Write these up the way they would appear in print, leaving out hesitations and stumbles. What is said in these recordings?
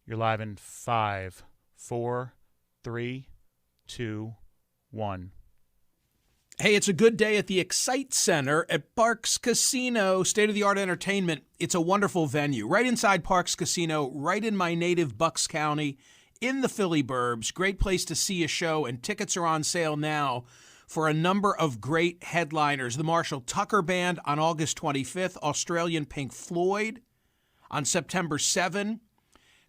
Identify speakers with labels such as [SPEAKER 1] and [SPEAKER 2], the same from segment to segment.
[SPEAKER 1] You're live in 5, 4, 3, 2, 1.
[SPEAKER 2] Hey, it's a good day at the Excite Center at Parks Casino. State-of-the-art entertainment. It's a wonderful venue. Right inside Parks Casino, right in my native Bucks County, in the Philly burbs. Great place to see a show, and tickets are on sale now for a number of great headliners. The Marshall Tucker Band on August 25th. Australian Pink Floyd on September 7.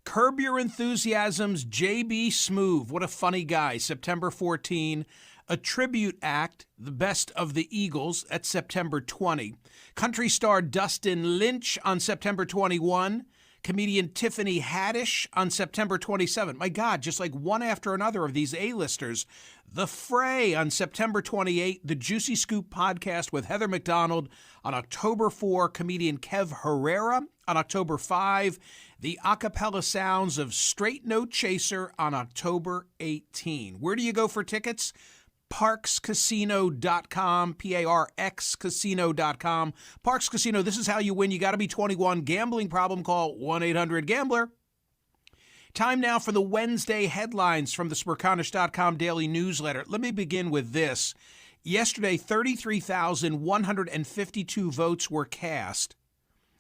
[SPEAKER 2] Curb Your Enthusiasm's J.B. Smoove. What a funny guy. September 14. A tribute act, The Best of the Eagles, at September 20. Country star Dustin Lynch on September 21. Comedian Tiffany Haddish on September 27. My God, just like one after another of these A-listers. The Fray on September 28. The Juicy Scoop podcast with Heather McDonald on October 4. Comedian Kev Herrera on October 5. The acapella sounds of Straight Note Chaser on October 18. Where do you go for tickets? ParksCasino.com, PARXCasino.com. Parks Casino, this is how you win. You got to be 21. Gambling problem, call 1-800-GAMBLER. Time now for the Wednesday headlines from the Smerconish.com daily newsletter. Let me begin with this. Yesterday, 33,152 votes were cast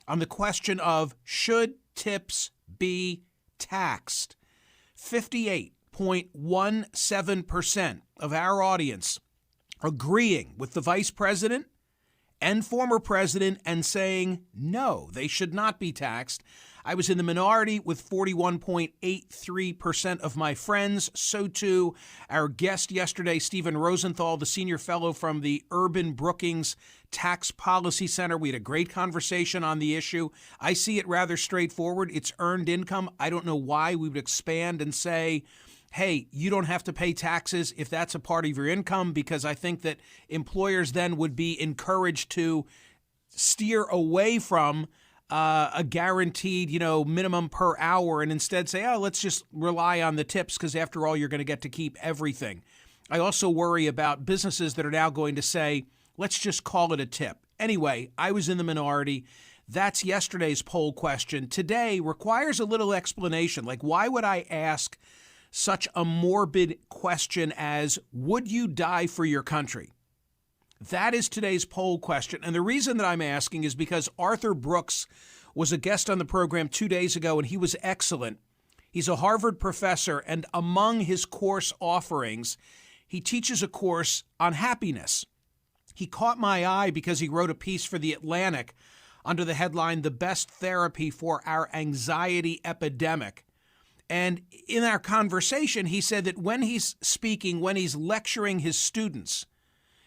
[SPEAKER 2] on the question of should tips be taxed. 58.17% of our audience agreeing with the vice president and former president and saying no, they should not be taxed. I was in the minority with 41.83% of my friends. So too our guest yesterday, Stephen Rosenthal, the senior fellow from the Urban Brookings Tax Policy Center. We had a great conversation on the issue. I see it rather straightforward. It's earned income. I don't know why we would expand and say, hey, you don't have to pay taxes if that's a part of your income, because I think that employers then would be encouraged to steer away from a guaranteed, minimum per hour and instead say, oh, let's just rely on the tips because after all, you're going to get to keep everything. I also worry about businesses that are now going to say, let's just call it a tip. Anyway, I was in the minority. That's yesterday's poll question. Today requires a little explanation. Like, why would I ask such a morbid question as, would you die for your country? That is today's poll question. And the reason that I'm asking is because Arthur Brooks was a guest on the program 2 days ago, and he was excellent. He's a Harvard professor, and among his course offerings, he teaches a course on happiness. He caught my eye because he wrote a piece for The Atlantic under the headline, The Best Therapy for Our Anxiety Epidemic. And in our conversation, he said that when he's speaking, when he's lecturing his students,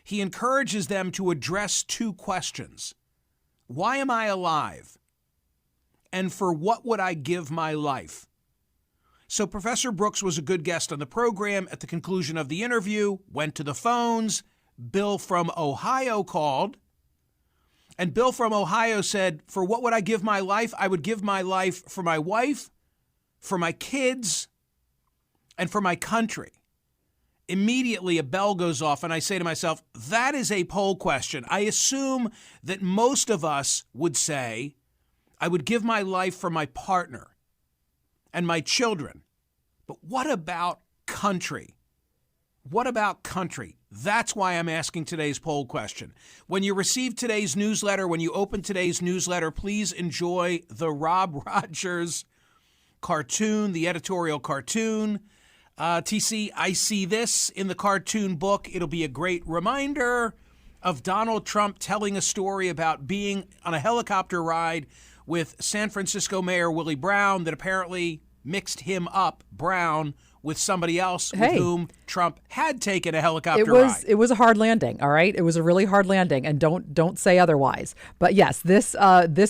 [SPEAKER 2] he encourages them to address two questions. Why am I alive? And for what would I give my life? So Professor Brooks was a good guest on the program. At the conclusion of the interview, went to the phones. Bill from Ohio called. And Bill from Ohio said, for what would I give my life? I would give my life for my wife, for my kids, and for my country. Immediately a bell goes off and I say to myself, that is a poll question. I assume that most of us would say, I would give my life for my partner and my children. But what about country? What about country? That's why I'm asking today's poll question. When you receive today's newsletter, when you open today's newsletter, please enjoy the Rob Rogers cartoon, the editorial cartoon. TC, I see this in the cartoon book. It'll be a great reminder of Donald Trump telling a story about being on a helicopter ride with San Francisco Mayor Willie Brown that apparently mixed him up, Brown, with somebody else with whom Trump had taken a helicopter ride.
[SPEAKER 3] It was a hard landing, all right? It was a really hard landing, and don't say otherwise. But yes, this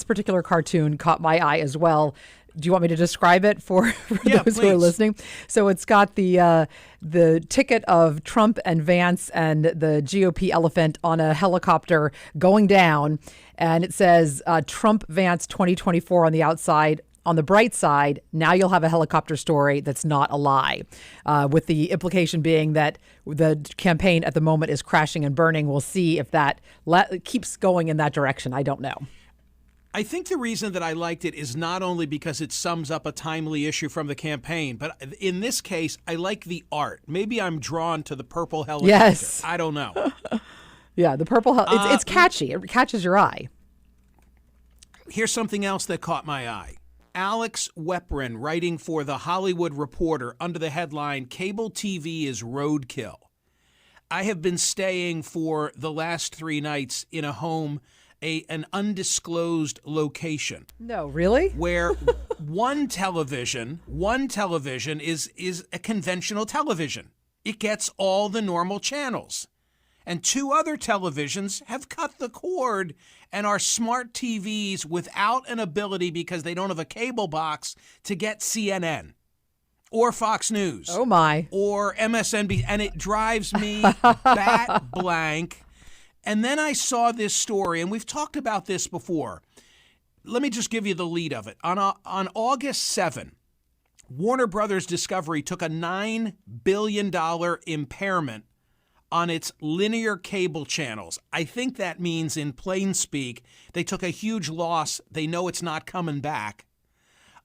[SPEAKER 3] particular cartoon caught my eye as well. Do you want me to describe it for those who are listening? So it's got the ticket of Trump and Vance and the GOP elephant on a helicopter going down. And it says Trump Vance 2024 on the outside. On the bright side, now you'll have a helicopter story that's not a lie, with the implication being that the campaign at the moment is crashing and burning. We'll see if that keeps going in that direction. I don't know.
[SPEAKER 2] I think the reason that I liked it is not only because it sums up a timely issue from the campaign, but in this case, I like the art. Maybe I'm drawn to the purple helicopter.
[SPEAKER 3] Yes.
[SPEAKER 2] I don't know.
[SPEAKER 3] Yeah, the purple it's catchy. It catches your eye.
[SPEAKER 2] Here's something else that caught my eye. Alex Weprin writing for The Hollywood Reporter under the headline, "Cable TV is Roadkill." I have been staying for the last 3 nights in a home, an undisclosed location.
[SPEAKER 3] No, really?
[SPEAKER 2] Where one television is a conventional television. It gets all the normal channels. And 2 other televisions have cut the cord and are smart TVs without an ability, because they don't have a cable box, to get CNN or Fox News.
[SPEAKER 3] Oh, my.
[SPEAKER 2] Or MSNBC. And it drives me bat blank. And then I saw this story, and we've talked about this before. Let me just give you the lead of it. On August 7, Warner Brothers Discovery took a $9 billion impairment on its linear cable channels. I think that means, in plain speak, they took a huge loss. They know it's not coming back.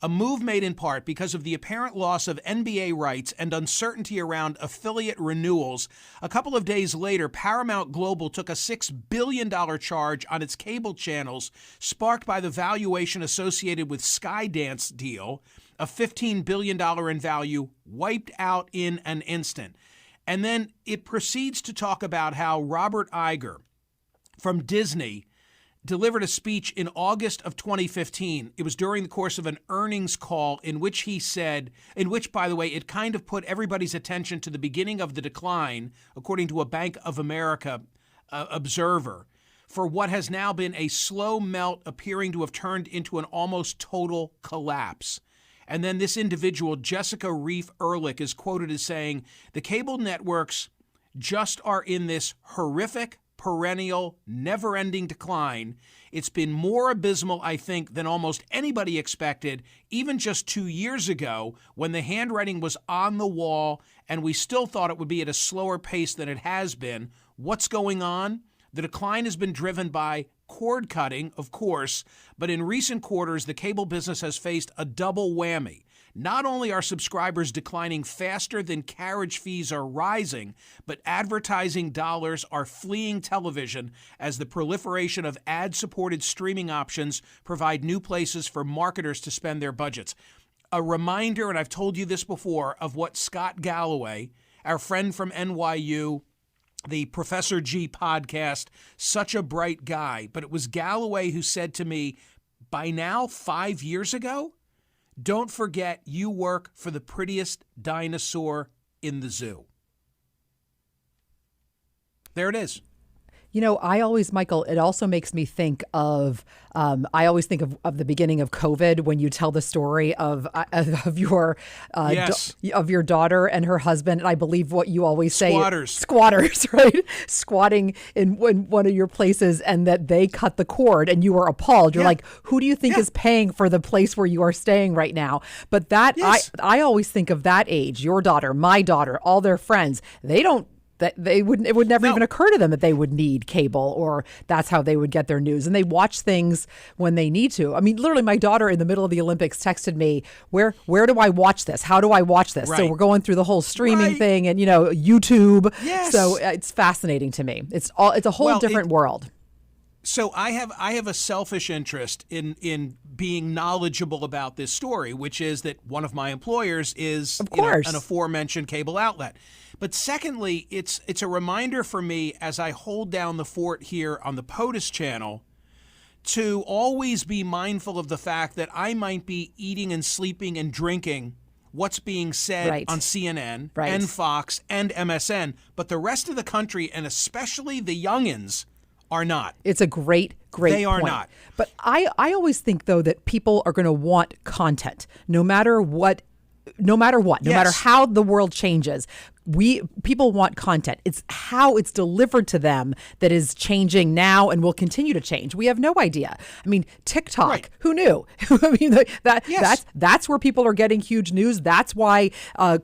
[SPEAKER 2] A move made in part because of the apparent loss of NBA rights and uncertainty around affiliate renewals. A couple of days later, Paramount Global took a $6 billion charge on its cable channels, sparked by the valuation associated with Skydance deal, a $15 billion in value, wiped out in an instant. And then it proceeds to talk about how Robert Iger from Disney delivered a speech in August of 2015. It was during the course of an earnings call in which he said, by the way, it kind of put everybody's attention to the beginning of the decline, according to a Bank of America observer, for what has now been a slow melt appearing to have turned into an almost total collapse. And then this individual, Jessica Reif Ehrlich, is quoted as saying, "The cable networks just are in this horrific, perennial, never-ending decline. It's been more abysmal, I think, than almost anybody expected, even just 2 years ago when the handwriting was on the wall and we still thought it would be at a slower pace than it has been. What's going on? The decline has been driven by cord cutting, of course, but in recent quarters, the cable business has faced a double whammy. Not only are subscribers declining faster than carriage fees are rising, but advertising dollars are fleeing television as the proliferation of ad-supported streaming options provide new places for marketers to spend their budgets." A reminder, and I've told you this before, of what Scott Galloway, our friend from NYU, the Professor G podcast, such a bright guy, but it was Galloway who said to me, by now 5 years ago, "Don't forget you work for the prettiest dinosaur in the zoo." There it is.
[SPEAKER 3] You know, Michael, it also makes me think of, I always think of the beginning of COVID when you tell the story of your
[SPEAKER 2] Yes.
[SPEAKER 3] of your daughter and her husband. And I believe what you always say,
[SPEAKER 2] Squatters,
[SPEAKER 3] right? Squatting in one of your places, and that they cut the cord and you were appalled. You're like, who do you think is paying for the place where you are staying right now? But I always think of that age, your daughter, my daughter, all their friends. It would never even occur to them that they would need cable, or that's how they would get their news. And they watch things when they need to. I mean, literally, my daughter in the middle of the Olympics texted me, where do I watch this? How do I watch this?
[SPEAKER 2] Right.
[SPEAKER 3] So we're going through the whole streaming thing and, YouTube.
[SPEAKER 2] Yes.
[SPEAKER 3] So it's fascinating to me. It's a whole different world.
[SPEAKER 2] So I have a selfish interest in being knowledgeable about this story, which is that one of my employers is an aforementioned cable outlet. But secondly, it's a reminder for me as I hold down the fort here on the POTUS Channel to always be mindful of the fact that I might be eating and sleeping and drinking what's being said on CNN and Fox and MSN, but the rest of the country, and especially the youngins, are not.
[SPEAKER 3] It's a great
[SPEAKER 2] They are
[SPEAKER 3] point.
[SPEAKER 2] not.
[SPEAKER 3] But I always think, though, that people are going to want content, no matter what, no matter how the world changes. People want content. It's how it's delivered to them that is changing now and will continue to change. We have no idea. I mean, TikTok, who knew? I mean, that's where people are getting huge news. That's why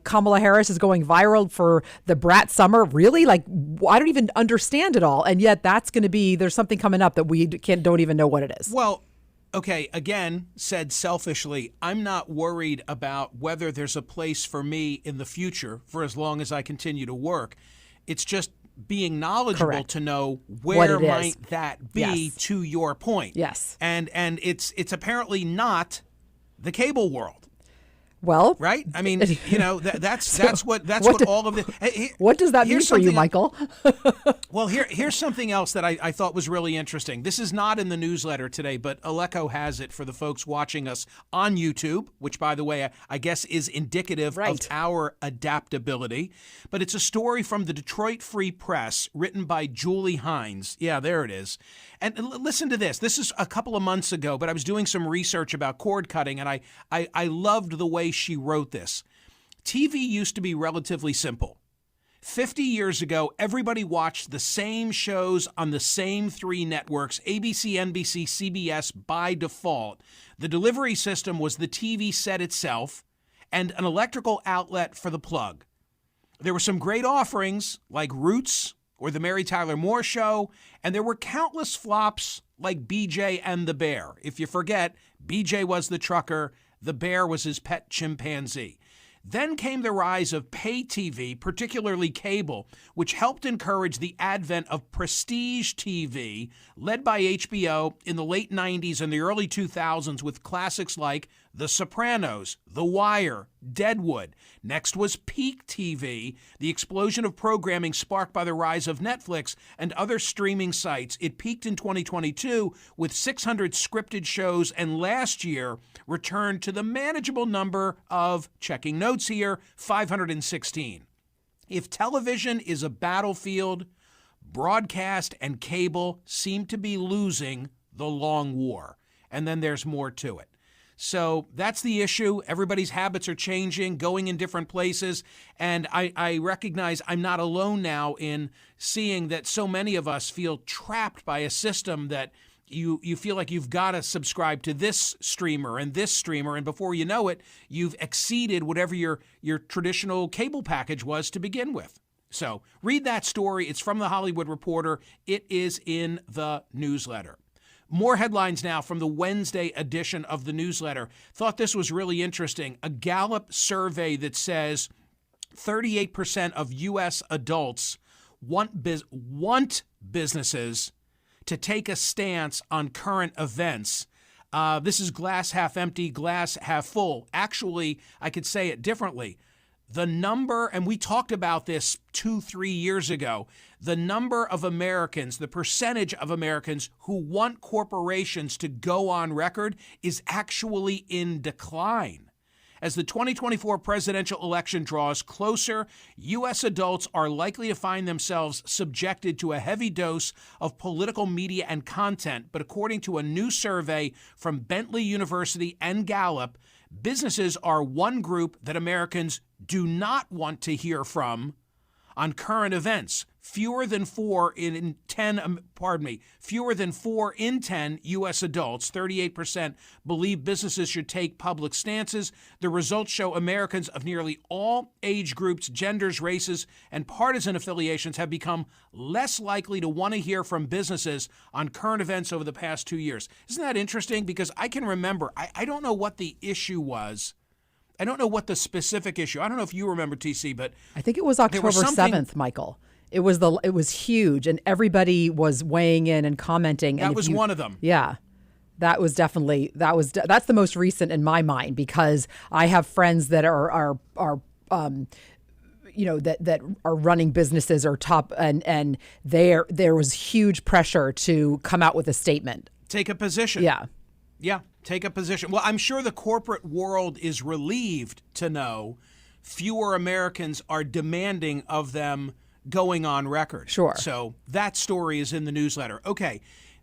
[SPEAKER 3] Kamala Harris is going viral for the Brat Summer. Really? Like, I don't even understand it all. And yet that's going to be, there's something coming up that we don't even know what it is.
[SPEAKER 2] Well, Okay, again, said selfishly, I'm not worried about whether there's a place for me in the future for as long as I continue to work. It's just being knowledgeable
[SPEAKER 3] Correct.
[SPEAKER 2] to know where might
[SPEAKER 3] is.
[SPEAKER 2] that be,
[SPEAKER 3] Yes.
[SPEAKER 2] to your point.
[SPEAKER 3] Yes.
[SPEAKER 2] And it's apparently not the cable world.
[SPEAKER 3] Well,
[SPEAKER 2] Right? I mean, that's what all of the.
[SPEAKER 3] What does that mean
[SPEAKER 2] here's
[SPEAKER 3] for you,
[SPEAKER 2] something
[SPEAKER 3] Michael?
[SPEAKER 2] Well, here's something else that I thought was really interesting. This is not in the newsletter today, but Aleko has it for the folks watching us on YouTube, which, by the way, I guess is indicative of our adaptability. But it's a story from the Detroit Free Press written by Julie Hines. Yeah, there it is. And listen to this. This is a couple of months ago, but I was doing some research about cord cutting, and I loved the way she wrote this. TV used to be relatively simple. 50 years ago, everybody watched the same shows on the same three networks, ABC, NBC, CBS, by default. The delivery system was the TV set itself and an electrical outlet for the plug. There were some great offerings like Roots or The Mary Tyler Moore Show, and there were countless flops like BJ and the Bear. If you forget, BJ was the trucker, the bear was his pet chimpanzee. Then came the rise of pay TV, particularly cable, which helped encourage the advent of prestige TV, led by HBO in the late 90s and the early 2000s with classics like The Sopranos, The Wire, Deadwood. Next was peak TV, the explosion of programming sparked by the rise of Netflix and other streaming sites. It peaked in 2022 with 600 scripted shows, and last year returned to the manageable number of, checking notes here, 516. If television is a battlefield, broadcast and cable seem to be losing the long war. And then there's more to it. So that's the issue. Everybody's habits are changing, going in different places. And I recognize I'm not alone now in seeing that so many of us feel trapped by a system that you feel like you've got to subscribe to this streamer, and before you know it, you've exceeded whatever your traditional cable package was to begin with. So read that story. It's from The Hollywood Reporter. It is in the newsletter. More headlines now from the Wednesday edition of the newsletter. Thought this was really interesting. A Gallup survey that says 38% of U.S. adults want businesses to take a stance on current events. This is glass half empty, glass half full. Actually, I could say it differently. The number, and we talked about this 2-3 years ago, the number of Americans, the percentage of Americans who want corporations to go on record is actually in decline. As the 2024 presidential election draws closer, U.S. adults are likely to find themselves subjected to a heavy dose of political media and content. But according to a new survey from Bentley University and Gallup, businesses are one group that Americans do not want to hear from on current events. Fewer than 4 in 10 U.S. adults, 38%, believe businesses should take public stances. The results show Americans of nearly all age groups, genders, races, and partisan affiliations have become less likely to want to hear from businesses on current events over the past 2 years. Isn't that interesting? Because I can remember, I don't know what the issue was. I don't know what the specific issue. I don't know if you remember, TC, but
[SPEAKER 3] I think it was October 7th, Michael. It was huge, and everybody was weighing in and commenting.
[SPEAKER 2] That was one of them.
[SPEAKER 3] Yeah, that was definitely that's the most recent in my mind, because I have friends that are that are running businesses or top, and there was huge pressure to come out with a statement,
[SPEAKER 2] take a position. Yeah, take a position. Well, I'm sure the corporate world is relieved to know fewer Americans are demanding of them going on record.
[SPEAKER 3] Sure.
[SPEAKER 2] So that story is in the newsletter. Okay.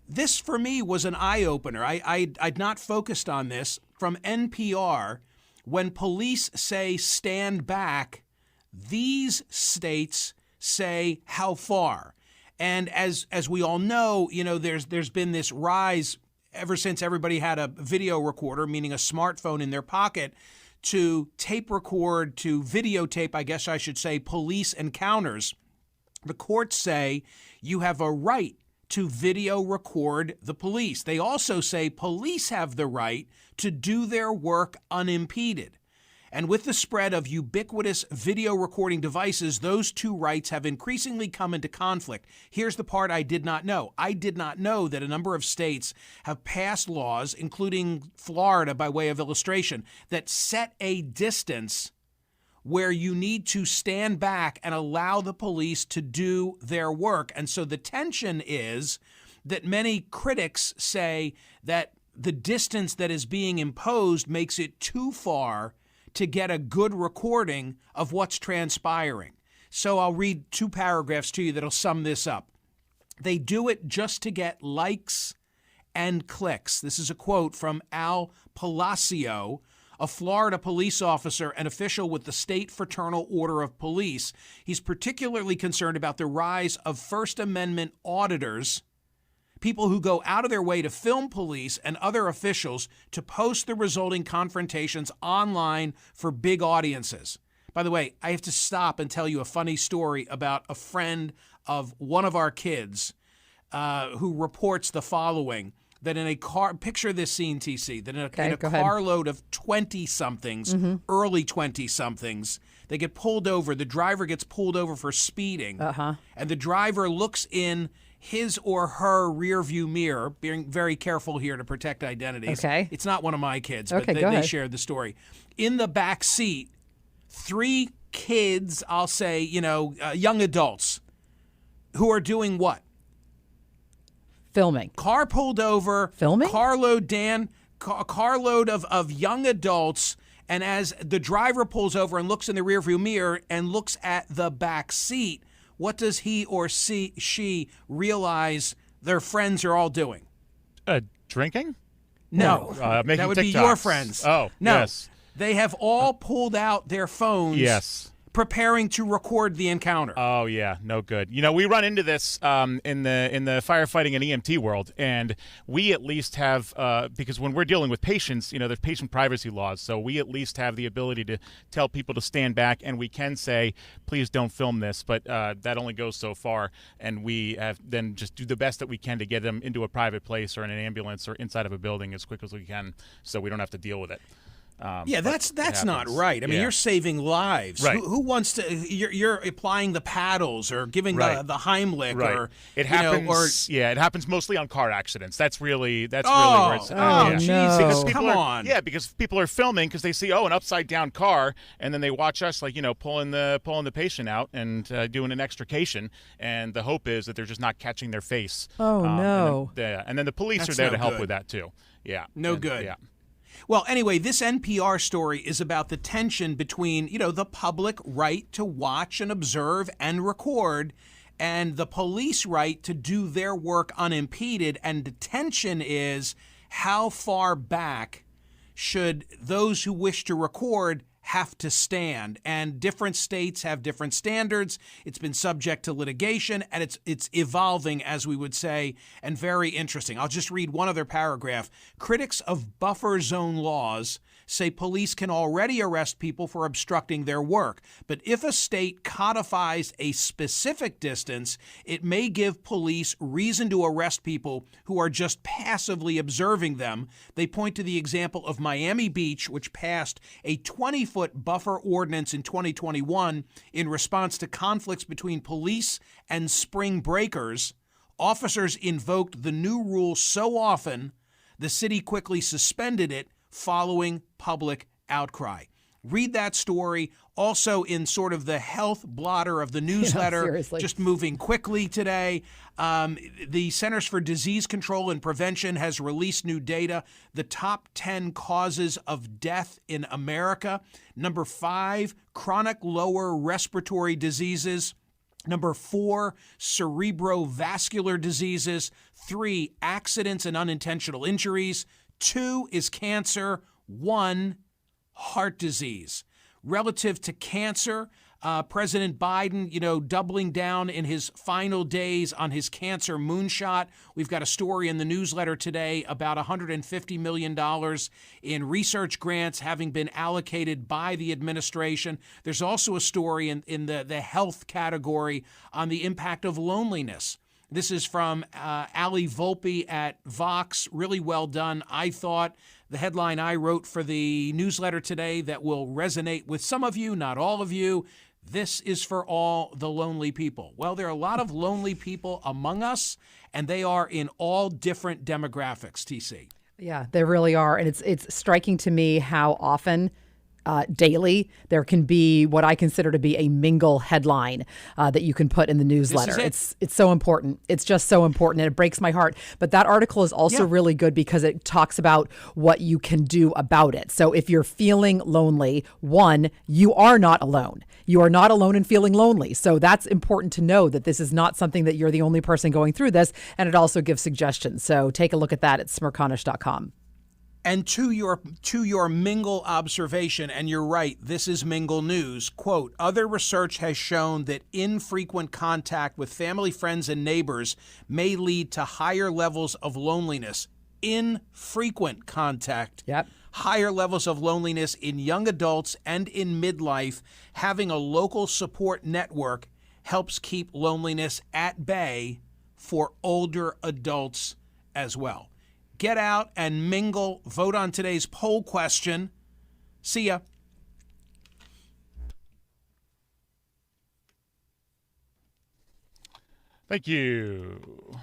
[SPEAKER 2] This for me was an eye-opener. I'd not focused on this. From NPR, when police say stand back, these states say how far. And as we all know, there's been this rise ever since everybody had a video recorder, meaning a smartphone in their pocket, to tape record, to videotape, I guess I should say, police encounters. The courts say you have a right to video record the police. They also say police have the right to do their work unimpeded. And with the spread of ubiquitous video recording devices, those two rights have increasingly come into conflict. Here's the part I did not know. I did not know that a number of states have passed laws, including Florida by way of illustration, that set a distance where you need to stand back and allow the police to do their work. And so the tension is that many critics say that the distance that is being imposed makes it too far to get a good recording of what's transpiring. So I'll read 2 paragraphs to you that'll sum this up. They do it just to get likes and clicks. This is a quote from Al Palacio, a Florida police officer and official with the State Fraternal Order of Police. He's particularly concerned about the rise of First Amendment auditors, people who go out of their way to film police and other officials to post the resulting confrontations online for big audiences. By the way, I have to stop and tell you a funny story about a friend of one of our kids who reports the following, that in a car, picture this scene, TC, that in a carload of 20-somethings, early 20-somethings, they get pulled over. The driver gets pulled over for speeding, and the driver looks in his or her rearview mirror, being very careful here to protect identities.
[SPEAKER 3] Okay.
[SPEAKER 2] It's not one of my kids, but they shared the story. In the back seat, 3 kids, I'll say, young adults, who are doing what?
[SPEAKER 3] Filming.
[SPEAKER 2] Car pulled over.
[SPEAKER 3] Filming?
[SPEAKER 2] Carload of young adults. And as the driver pulls over and looks in the rearview mirror and looks at the back seat, what does he or she realize their friends are all doing?
[SPEAKER 1] Drinking?
[SPEAKER 2] No.
[SPEAKER 1] Making
[SPEAKER 2] that would
[SPEAKER 1] TikToks.
[SPEAKER 2] be your friends.
[SPEAKER 1] Oh,
[SPEAKER 2] no.
[SPEAKER 1] yes.
[SPEAKER 2] They have all pulled out their phones.
[SPEAKER 1] Yes.
[SPEAKER 2] Preparing to record the encounter.
[SPEAKER 1] Oh yeah, no good. We run into this in the firefighting and EMT world, and we at least have because when we're dealing with patients, there's patient privacy laws, so we at least have the ability to tell people to stand back, and we can say, please don't film this, but that only goes so far, and we have then just do the best that we can to get them into a private place or in an ambulance or inside of a building as quick as we can, so we don't have to deal with it.
[SPEAKER 2] That's not right. I mean, you're saving lives.
[SPEAKER 1] Right.
[SPEAKER 2] Who wants to? You're applying the paddles or giving the Heimlich,
[SPEAKER 1] right.
[SPEAKER 2] or
[SPEAKER 1] it happens. It happens mostly on car accidents. That's really where it's.
[SPEAKER 2] Jesus, come on.
[SPEAKER 1] Yeah, because people are filming because they see an upside down car, and then they watch us pulling the patient out and doing an extrication, and the hope is that they're just not catching their face.
[SPEAKER 3] Oh no.
[SPEAKER 1] And then the police are there to help with that too. Yeah.
[SPEAKER 2] Good.
[SPEAKER 1] Yeah.
[SPEAKER 2] Well, anyway, this NPR story is about the tension between, the public right to watch and observe and record and the police right to do their work unimpeded. And the tension is how far back should those who wish to record have to stand, and different states have different standards. It's been subject to litigation, and it's evolving, as we would say, and very interesting. I'll just read one other paragraph. Critics of buffer zone laws say police can already arrest people for obstructing their work, but if a state codifies a specific distance, it may give police reason to arrest people who are just passively observing them. They point to the example of Miami Beach, which passed a 20-foot buffer ordinance in 2021 in response to conflicts between police and spring breakers. Officers invoked the new rule so often, the city quickly suspended it following public outcry. Read that story. Also in sort of the health blotter of the newsletter, just moving quickly today. The Centers for Disease Control and Prevention has released new data. The top 10 causes of death in America. Number 5, chronic lower respiratory diseases. Number 4, cerebrovascular diseases. 3, accidents and unintentional injuries. 2 is cancer. 1, heart disease. Relative to cancer, President Biden, doubling down in his final days on his cancer moonshot. We've got a story in the newsletter today about $150 million in research grants having been allocated by the administration. There's also a story in the health category on the impact of loneliness. This is from Ali Volpe at Vox. Really well done. I thought the headline I wrote for the newsletter today that will resonate with some of you, not all of you. This is for all the lonely people. Well, there are a lot of lonely people among us, and they are in all different demographics, TC.
[SPEAKER 3] Yeah, they really are. And it's striking to me how often daily there can be what I consider to be a mingle headline that you can put in the newsletter. It's so important. It's just so important, and it breaks my heart. But that article is also really good because it talks about what you can do about it. So if you're feeling lonely, one, you are not alone. You are not alone in feeling lonely. So that's important to know, that this is not something that you're the only person going through this. And it also gives suggestions. So take a look at that at smerconish.com.
[SPEAKER 2] And to your mingle observation, and you're right, this is mingle news, quote, other research has shown that infrequent contact with family, friends, and neighbors may lead to higher levels of loneliness. Infrequent contact.
[SPEAKER 3] Yep.
[SPEAKER 2] Higher levels of loneliness in young adults and in midlife. Having a local support network helps keep loneliness at bay for older adults as well. Get out and mingle. Vote on today's poll question. See ya.
[SPEAKER 1] Thank you.